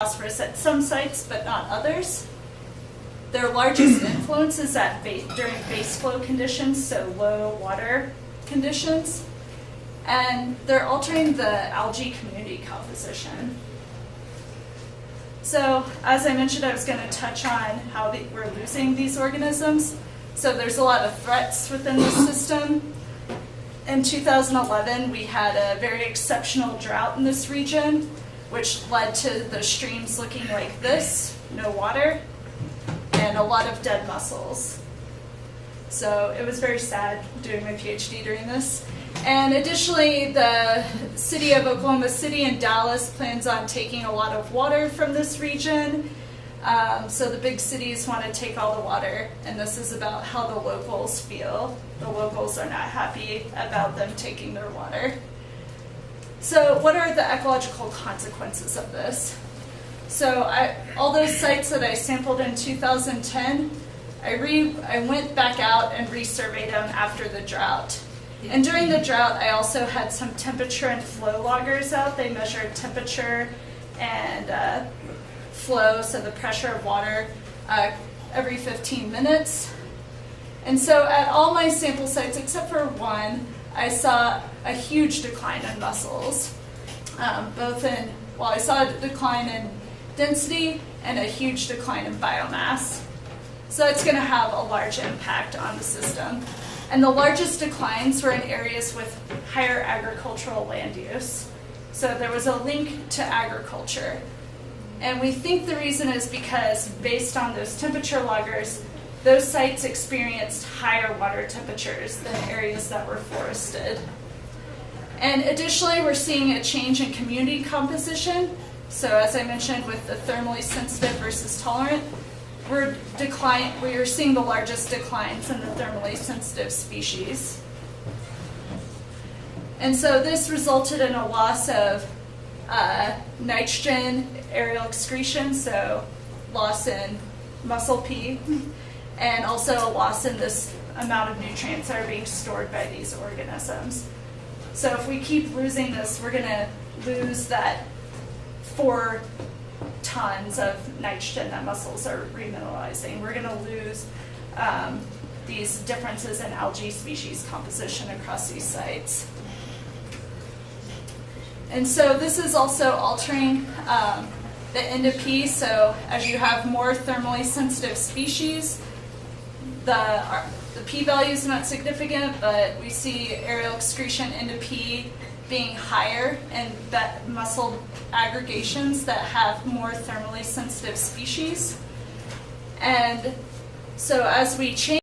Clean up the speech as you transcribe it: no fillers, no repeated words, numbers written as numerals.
phosphorus at some sites, but not others. Their largest influence is during base flow conditions, so low water conditions. And they're altering the algae community composition. So, as I mentioned, I was going to touch on how we're losing these organisms. So there's a lot of threats within the system. In 2011, we had a very exceptional drought in this region, which led to the streams looking like this, no water, and a lot of dead mussels. So it was very sad doing my PhD during this. And additionally, the city of Oklahoma City and Dallas plans on taking a lot of water from this region. So the big cities want to take all the water, and this is about how the locals feel. The locals are not happy about them taking their water. So what are the ecological consequences of this? So all those sites that I sampled in 2010, I went back out and resurveyed them after the drought. And during the drought, I also had some temperature and flow loggers out. They measured temperature and flow, so the pressure of water, every 15 minutes. And so at all my sample sites, except for one, I saw a huge decline in mussels. I saw a decline in density and a huge decline in biomass. So it's going to have a large impact on the system. And the largest declines were in areas with higher agricultural land use. So there was a link to agriculture. And we think the reason is because, based on those temperature loggers, those sites experienced higher water temperatures than areas that were forested. And additionally, we're seeing a change in community composition. So as I mentioned, with the thermally sensitive versus tolerant, we are seeing the largest declines in the thermally sensitive species. And so this resulted in a loss of nitrogen aerial excretion, so loss in mussel pee, and also a loss in this amount of nutrients that are being stored by these organisms. So if we keep losing this, we're going to lose that 4 tons of nitrogen that mussels are remineralizing. We're going to lose these differences in algae species composition across these sites. And so this is also altering the NP. So as you have more thermally sensitive species, the p-value is not significant, but we see aerial excretion NP being higher in mussel aggregations that have more thermally sensitive species. And so as we change